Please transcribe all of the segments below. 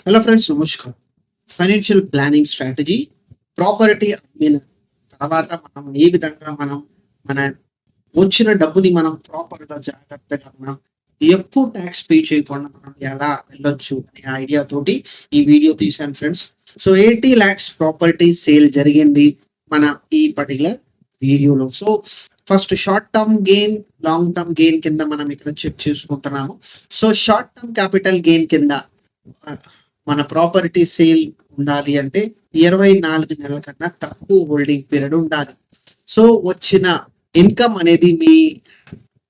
Hello friends, నమస్కారం. Financial planning strategy, property అమ్మిన తర్వాత మనం ఏ విధంగా మన వచ్చిన డబ్బుని మనం ప్రాపర్‌గా జాగ్రత్తగా ఎక్కువ టాక్స్ పే చేయకుండా మనం ఎలా వెళ్ళొచ్చు అనే ఐడియా తోటి ఈ వీడియో తీశాను friends. So 80 lakhs property sale జరిగింది మన ఈ పర్టిక్యులర్ వీడియోలో. So first short term gain, long term gain కింద మనం ఇక్కడ చెక్ చేసుకుంటున్నాము. So short term capital gain కింద మన ప్రాపర్టీ సేల్ ఉండాలి అంటే 24 నెలల కన్నా తక్కువ హోల్డింగ్ పీరియడ్ ఉండాలి. సో వచ్చిన ఇన్కమ్ అనేది మీ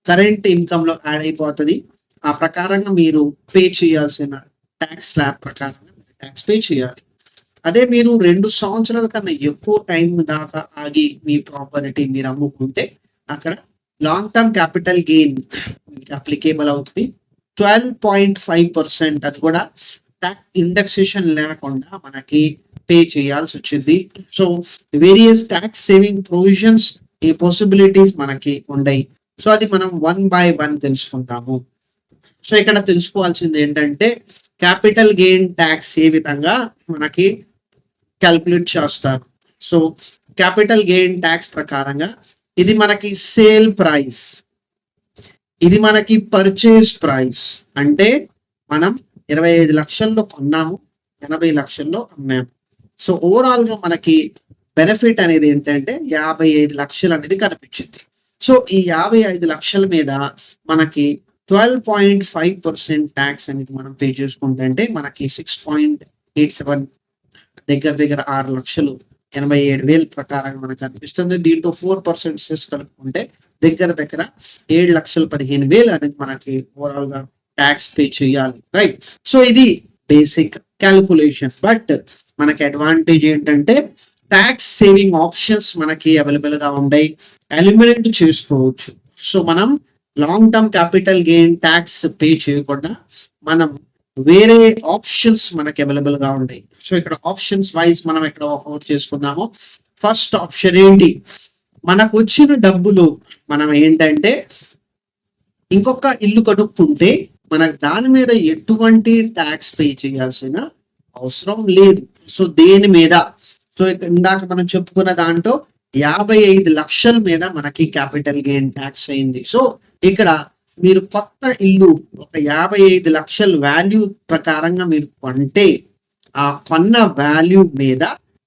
కరెంట్ ఇన్కమ్ లో యాడ్ అయిపోతుంది. ఆ ప్రకారంగా మీరు పే చేయాల్సిన ట్యాక్స్ స్లాబ్ ప్రకారంగా ట్యాక్స్ పే చేయాలి. అదే మీరు 2 సంవత్సరాల కన్నా ఎక్కువ టైం దాకా ఆగి మీ ప్రాపర్టీ మీరు అమ్ముకుంటే అక్కడ long term capital gain applicable అవుతుంది. 12.5% అది కూడా ట్యాక్స్ ఇండెక్సేషన్ లేకుండా మనకి పే చేయాల్సి వచ్చింది. So various tax saving provisions, ఈ పాసిబిలిటీస్ మనకి ఉన్నాయి. సో అది మనం 1 by 1 తెలుసుకుంటాము. సో ఇక్కడ తెలుసుకోవాల్సింది ఏంటంటే క్యాపిటల్ గెయిన్ ట్యాక్స్ ఏ విధంగా మనకి క్యాల్కులేట్ చేస్తారు. సో క్యాపిటల్ గెయిన్ ట్యాక్స్ ప్రకారంగా ఇది మనకి సేల్ ప్రైస్, ఇది మనకి పర్చేస్ ప్రైస్. అంటే మనం 25 లక్షల్లో కొన్నాము, 80 లక్షల్లో అమ్మాము. సో ఓవరాల్ గా మనకి బెనిఫిట్ అనేది ఏంటంటే 55 లక్షలు అనేది కనిపించింది. సో ఈ 55 లక్షల మీద మనకి 12.5% ట్యాక్స్ అనేది మనం పే చేసుకుంటే మనకి 6.87 దగ్గర 6 లక్షలు 87,000 ప్రకారంగా మనకు అనిపిస్తుంది. దీంట్లో 4% సెస్ కలుపుకుంటే దగ్గర 7,15,000 అనేది మనకి ఓవరాల్ గా ట్యాక్స్ పే చేయాలి, రైట్? సో ఇది బేసిక్ క్యాలిక్యులేషన్. బట్ మనకి అడ్వాంటేజ్ ఏంటంటే ట్యాక్స్ సేవింగ్ ఆప్షన్స్ మనకి అవైలబుల్ గా ఉన్నాయి, ఎలిమినేట్ చేసుకోవచ్చు. సో మనం long term capital gain tax pay చేయకుండా మనం వేరే ఆప్షన్స్ మనకి అవైలబుల్ గా ఉన్నాయి. సో ఇక్కడ ఆప్షన్స్ వైజ్ మనం ఇక్కడ వర్కౌట్ చేసుకుందాము. ఫస్ట్ ఆప్షన్ ఏంటి, మనకు వచ్చిన డబ్బులు మనం ఏంటంటే ఇంకొక ఇల్లు కడుక్కుంటే మనకు దాని మీద ఎటువంటి ట్యాక్స్ పే చేయాల్సిన అవసరం లేదు. సో దేని మీద, సో ఇందాక మనం చెప్పుకున్న దాంట్లో 55 లక్షల మీద మనకి క్యాపిటల్ గెయిన్ ట్యాక్స్ అయింది. సో ఇక్కడ మీరు కొత్త ఇల్లు ఒక 55 లక్షల వాల్యూ ప్రకారంగా మీరు కొంటే ఆ కొన్న వాల్యూ మీద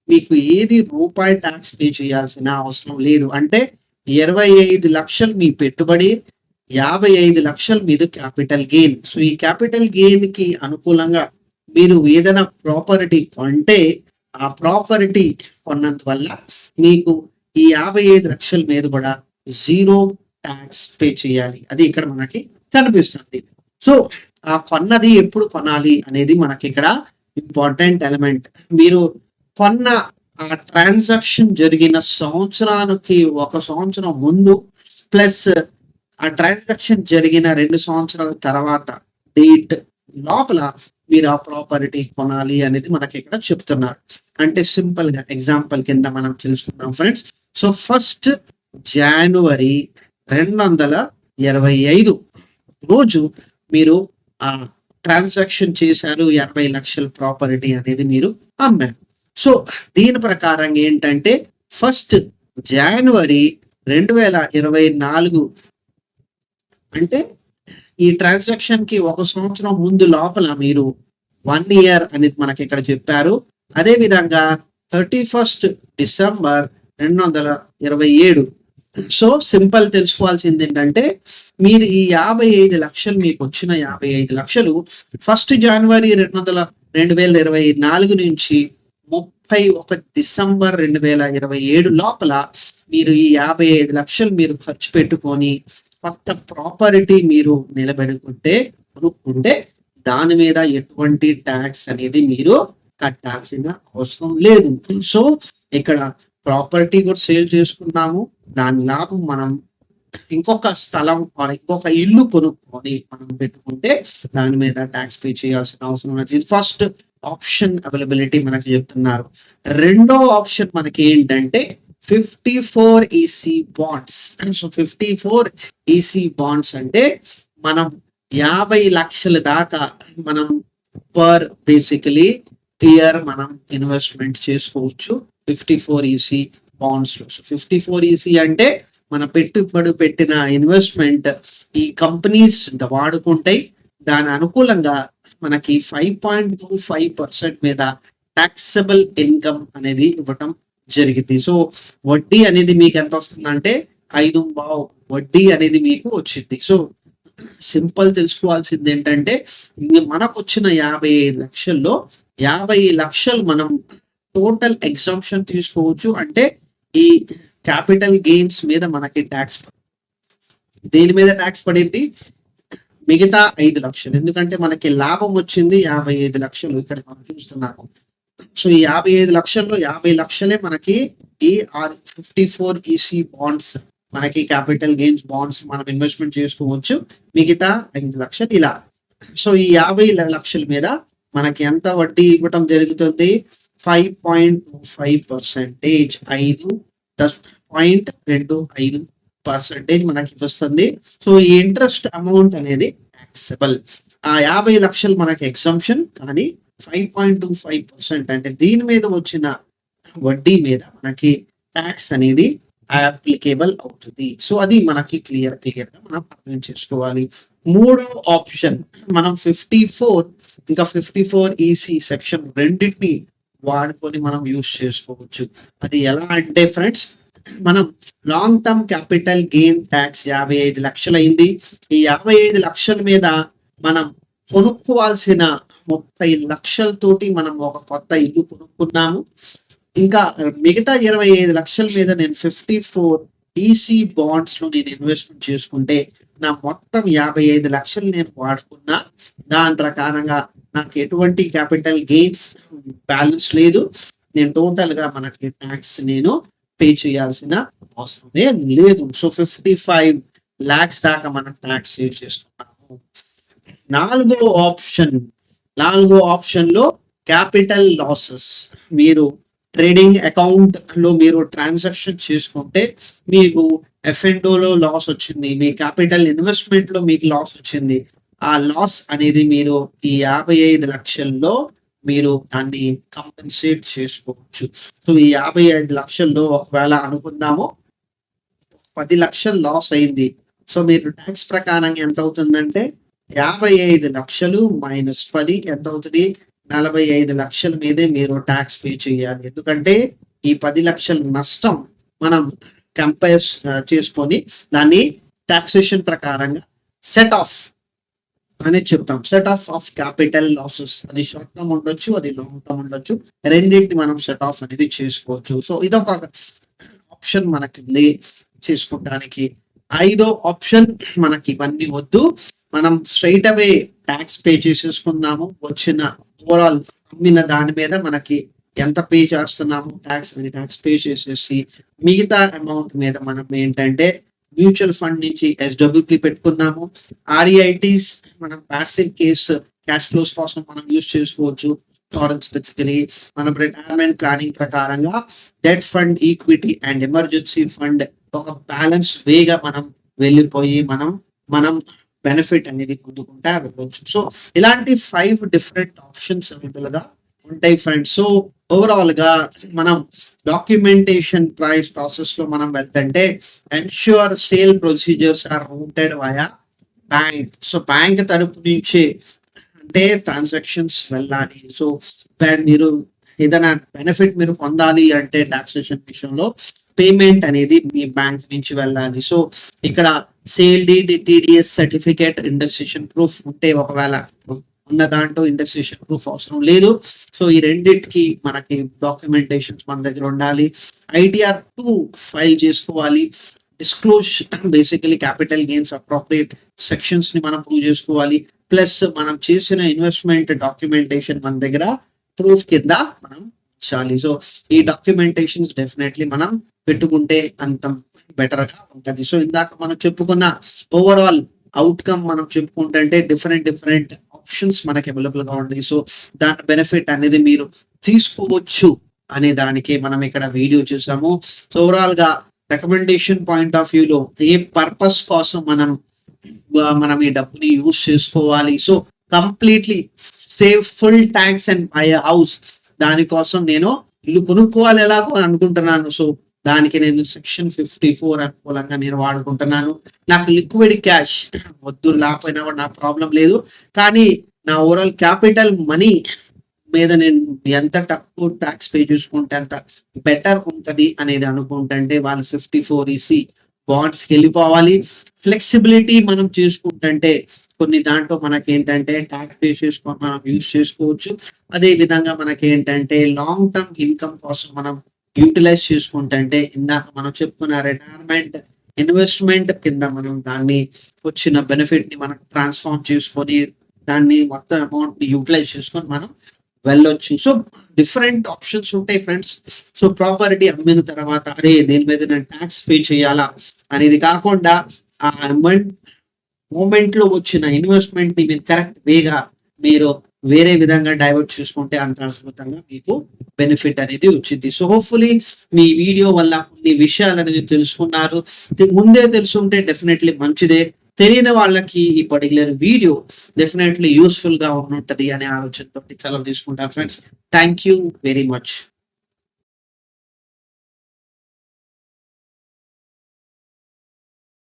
మీకు ఏది రూపాయి ట్యాక్స్ పే చేయాల్సిన అవసరం లేదు. అంటే 25 లక్షలు మీ పెట్టుబడి, 55 లక్షలు మీద క్యాపిటల్ గెయిన్. సో ఈ క్యాపిటల్ గెయిన్ కి అనుకూలంగా మీరు ఏదైనా ప్రాపర్టీ కొంటే ఆ ప్రాపర్టీ కొన్నందువల్ల మీకు ఈ 55 లక్షల మీద కూడా 0 ట్యాక్స్ పే చేయాలి. అది ఇక్కడ మనకి కనిపిస్తుంది. సో ఆ కొన్నది ఎప్పుడు కొనాలి అనేది మనకి ఇక్కడ ఇంపార్టెంట్ ఎలిమెంట్. మీరు కొన్న ఆ ట్రాన్సాక్షన్ జరిగిన సంవత్సరానికి 1 సంవత్సరం ముందు ప్లస్ ఆ ట్రాన్సాక్షన్ జరిగిన 2 సంవత్సరాల తర్వాత డేట్ లోపల మీరు ఆ ప్రాపర్టీ కొనాలి అనేది మనకి ఇక్కడ చెప్తున్నారు. అంటే సింపుల్ గా ఎగ్జాంపుల్ కింద మనం తెలుసుకుందాం ఫ్రెండ్స్. సో 1 జనవరి 2025 రోజు మీరు ఆ ట్రాన్సాక్షన్ చేశారు, 80 లక్షల ప్రాపర్టీ అనేది మీరు అమ్మారు. సో దీని ప్రకారం ఏంటంటే 1 జనవరి 2024 అంటే ఈ ట్రాన్సాక్షన్ కి 1 సంవత్సరం ముందు లోపల మీరు 1 ఇయర్ అనేది మనకి ఇక్కడ చెప్పారు. అదే విధంగా 31 డిసెంబర్ 2027. సో సింపుల్ తెలుసుకోవాల్సింది ఏంటంటే మీరు ఈ 55 లక్షలు, మీకు వచ్చిన 55 లక్షలు 1 జనవరి 2024 నుంచి 31 డిసెంబర్ 2027 లోపల మీరు ఈ 55 లక్షలు మీరు ఖర్చు పెట్టుకొని కొత్త ప్రాపర్టీ మీరు నిలబెడుకుంటే కొనుక్కుంటే దాని మీద ఎటువంటి ట్యాక్స్ అనేది మీరు కట్టాల్సిన అవసరం లేదు. సో ఇక్కడ ప్రాపర్టీ కూడా సేల్ చేసుకున్నాము, దాని లాభం మనం ఇంకొక స్థలం ఇంకొక ఇల్లు కొనుక్కొని మనం పెట్టుకుంటే దాని మీద ట్యాక్స్ పే చేయాల్సిన అవసరం లేదు. ఫస్ట్ ఆప్షన్ అవైలబిలిటీ మనకి చెప్తున్నారు. రెండో ఆప్షన్ మనకి ఏంటంటే 54 EC bonds. So 54 EC bonds అంటే మనం 50 లక్షల దాకా మనం పర్ బేసికలీ ఇయర్ మనం ఇన్వెస్ట్మెంట్ చేసుకోవచ్చు 54 EC బాండ్స్ లో. సో 54 EC అంటే మన పెట్టుబడి పెట్టిన ఇన్వెస్ట్మెంట్ ఈ కంపెనీస్ వాడుకుంటాయి. దాని అనుకూలంగా మనకి 5.25% మీద టాక్సబుల్ ఇన్కమ్ అనేది ఇవ్వటం జరిగింది. సో వడ్డీ అనేది మీకు ఎంత వస్తుందంటే 5 వడ్డీ అనేది మీకు వచ్చింది. సో సింపుల్ తెలుసుకోవాల్సింది ఏంటంటే మనకు వచ్చిన 55 లక్షల్లో 50 లక్షలు మనం టోటల్ ఎగ్జామ్షన్ తీసుకోవచ్చు. అంటే ఈ క్యాపిటల్ గెయిన్స్ మీద మనకి ట్యాక్స్ దేని మీద ట్యాక్స్ పడింది, మిగతా 5 లక్షలు. ఎందుకంటే మనకి లాభం వచ్చింది 55 లక్షలు ఇక్కడ మనం చూస్తున్నాము. సో ఈ 55 లక్షల్లో 50 లక్షలే మనకి ఈ 54 EC బాండ్స్, మనకి క్యాపిటల్ గెయిన్స్ బాండ్స్ మనం ఇన్వెస్ట్మెంట్ చేసుకోవచ్చు. మిగతా 5 లక్షలు ఇలా. సో ఈ 50 లక్షల మీద మనకి ఎంత వడ్డీ ఇవ్వటం జరుగుతుంది, 5.25%, 5.25% మనకి వస్తుంది. సో ఈ ఇంట్రెస్ట్ అమౌంట్ అనేది ట్యాక్సబుల్. ఆ 50 లక్షలు మనకి ఎగ్జంప్షన్, కానీ 5.25% అంటే దీని మీద వచ్చిన వడ్డీ మీద మనకి ట్యాక్స్ అనేది అప్లికేబుల్ అవుతుంది. సో అది మనకి క్లియర్ గా మనం అర్థం చేసుకోవాలి. మూడో ఆప్షన్ మనం 54 ఇంకా 54 EC సెక్షన్ రెండింటిని వాడుకొని మనం యూజ్ చేసుకోవచ్చు. అది ఎలా అంటే ఫ్రెండ్స్, మనం long term capital gain tax 55 లక్షలు అయింది. ఈ 55 లక్షల మీద మనం కొనుక్కోవాల్సిన 30 లక్షలతోటి మనం ఒక కొత్త ఇల్లు కొనుక్కున్నాము. ఇంకా మిగతా 25 లక్షల మీద నేను 54 EC బాండ్స్ లో నేను ఇన్వెస్ట్మెంట్ చేసుకుంటే నా మొత్తం 55 లక్షలు నేను వాడుకున్నా. దాని ప్రకారంగా నాకు ఎటువంటి క్యాపిటల్ గెయిన్స్ బ్యాలెన్స్ లేదు. నేను టోటల్ గా మనకి ట్యాక్స్ నేను పే చేయాల్సిన అవసరమే లేదు. సో 55 lakhs దాకా మనం ట్యాక్స్ సేవ్ చేస్తున్నాము. నాలుగో ఆప్షన్ లో క్యాపిటల్ లాసెస్. మీరు ట్రేడింగ్ అకౌంట్ లో మీరు ట్రాన్సాక్షన్ చేసుకుంటే మీకు F&O లో లాస్ వచ్చింది, మీ క్యాపిటల్ ఇన్వెస్ట్మెంట్ లో మీకు లాస్ వచ్చింది. ఆ లాస్ అనేది మీరు ఈ 55 లక్షల్లో మీరు దాన్ని కంపెన్సేట్ చేసుకోవచ్చు. సో ఈ 55 లక్షల్లో ఒకవేళ అనుకుందాము 10 లక్షలు లాస్ అయింది. సో మీరు ట్యాక్స్ ప్రకారం ఎంత అవుతుందంటే 55 లక్షలు మైనస్ 10 ఎంత అవుతుంది, 45 లక్షల మీదే మీరు ట్యాక్స్ పే చేయాలి. ఎందుకంటే ఈ 10 లక్షల నష్టం మనం కంపేర్ చేసుకొని దాన్ని టాక్సేషన్ ప్రకారంగా సెట్ ఆఫ్ అనేది చెప్తాం. Set of capital losses. అది షార్ట్ టర్మ్ ఉండొచ్చు, అది లాంగ్ టర్మ్ ఉండొచ్చు. రెండింటిని మనం సెట్ ఆఫ్ అనేది చేసుకోవచ్చు. సో ఇదొక ఆప్షన్ మనకి ఉంది చేసుకోవడానికి. ఐదో ఆప్షన్ మనకి ఇవన్నీ వద్దు, మనం స్ట్రైట్ అవే ట్యాక్స్ పే చేసేసుకుందాము. వచ్చిన ఓవరాల్ అమ్మిన దాని మీద మనకి ఎంత పే చేస్తున్నాము ట్యాక్స్ పే చేసేసి మిగతా అమౌంట్ మీద మనం ఏంటంటే మ్యూచువల్ ఫండ్ నుంచి SWP పెట్టుకుందాము. REITs మనం ప్యాసివ్ క్యాష్ ఫ్లోస్ కోసం మనం యూజ్ చేసుకోవచ్చు. స్పెసిఫికలీ మనం రిటైర్మెంట్ ప్లానింగ్ ప్రకారంగా debt fund, equity and emergency fund ఒక బ్యాలెన్స్ వేగా మనం వెళ్ళిపోయి మనం బెనిఫిట్ అనేది పొందుకుంటా వెళ్ళవచ్చు. సో ఇలాంటి 5 డిఫరెంట్ ఆప్షన్స్ అవైలబుల్ గా ఉంటాయి ఫ్రెండ్స్. సో ఓవరాల్ గా మనం డాక్యుమెంటేషన్ ప్రాసెస్ లో మనం వెళ్తుంటే ensure sale procedures are routed via bank. So bank తరపు నుంచి అంటే ట్రాన్సాక్షన్స్ వెళ్ళాలి. సో మీరు ఏదైనా బెనిఫిట్ మీరు పొందాలి అంటే టాక్సేషన్ విషయంలో పేమెంట్ అనేది మీ బ్యాంక్ నుంచి వెళ్ళాలి. సో ఇక్కడ సేల్ డీడ్, TDS సర్టిఫికేట్, ఇండస్ట్రేషన్ ప్రూఫ్ ఉంటే ఒకవేళ ఉన్న దాంట్లో ఇండస్ట్రేషన్ ప్రూఫ్ అవసరం లేదు. సో ఈ రెండింటికి మనకి డాక్యుమెంటేషన్స్ మన దగ్గర ఉండాలి. ITR 2 ఫైల్ చేసుకోవాలి. Disclose basically capital gains appropriate sections ని మనం ప్రూవ్ చేసుకోవాలి. ప్లస్ మనం చేసిన ఇన్వెస్ట్మెంట్ డాక్యుమెంటేషన్ మన దగ్గర ప్రూఫ్ కింద మనం ఉంచాలి. సో ఈ డాక్యుమెంటేషన్స్ డెఫినెట్లీ మనం పెట్టుకుంటే అంత బెటర్ గా ఉంటది. సో ఇందాక మనం చెప్పుకున్న ఓవరాల్ అవుట్కమ్ మనం చెప్పుకుంటే డిఫరెంట్ ఆప్షన్స్ మనకి అవైలబుల్ గా ఉన్నాయి. సో దాని బెనిఫిట్ అనేది మీరు తీసుకోవచ్చు అనే దానికి మనం ఇక్కడ వీడియో చూసాము. సో ఓవరాల్ గా రికమెండేషన్ పాయింట్ ఆఫ్ వ్యూలో ఏ పర్పస్ కోసం మనం ఈ డబ్బుని యూజ్ చేసుకోవాలి. So completely save full tax and by house. దానికోసం నేను ఇల్లు కొనుక్కోవాలి ఎలాగో అని అనుకుంటున్నాను. సో దానికి నేను సెక్షన్ 54 అనుకూలంగా నేను వాడుకుంటున్నాను. నాకు లిక్విడ్ క్యాష్ వద్దు, లేకపోయినా కూడా నాకు ప్రాబ్లం లేదు. కానీ నా ఓవరాల్ క్యాపిటల్ మనీ మీద నేను ఎంత తక్కువ ట్యాక్స్ పే చేసుకుంటే అంత బెటర్ ఉంటది అనేది అనుకుంటుంటే వాళ్ళు 54EC బాండ్స్కి వెళ్ళిపోవాలి. ఫ్లెక్సిబిలిటీ మనం చేసుకుంటుంటే కొన్ని దాంట్లో మనకేంటంటే ట్యాక్స్ పే చేసుకొని మనం యూజ్ చేసుకోవచ్చు. అదే విధంగా మనకేంటంటే లాంగ్ టర్మ్ ఇన్కమ్ కోసం మనం యూటిలైజ్ చేసుకుంటుంటే ఇందాక మనం చెప్పుకున్న రిటైర్మెంట్ ఇన్వెస్ట్మెంట్ కింద మనం దాన్ని వచ్చిన బెనిఫిట్ ని మనం ట్రాన్స్ఫార్మ్ చేసుకొని దాన్ని మొత్తం అమౌంట్ ని యూటిలైజ్ చేసుకొని మనం వెళ్ళొచ్చు. సో డిఫరెంట్ ఆప్షన్స్ ఉంటాయి ఫ్రెండ్స్. సో ప్రాపర్టీ అమ్మిన తర్వాత అరే దీని మీద నేను ట్యాక్స్ పే చేయాలా అనేది కాకుండా ఆ అమౌంట్ మూమెంట్ లో వచ్చిన ఇన్వెస్ట్మెంట్ ని మీరు కరెక్ట్ వేగా మీరు వేరే విధంగా డైవర్ట్ చేసుకుంటే అంత అద్భుతంగా మీకు బెనిఫిట్ అనేది వచ్చింది. సో హోప్ఫుల్లీ మీ వీడియో వల్ల కొన్ని విషయాలు అనేది తెలుసుకున్నారు. ముందే తెలుసుంటే డెఫినెట్లీ మంచిదే. తెలియని వాళ్ళకి ఈ పర్టికులర్ వీడియో డెఫినెట్లీ యూస్ఫుల్ గా ఉంటది అనే ఆలోచనతో సెలవు తీసుకుంటాను friends. Thank you very much.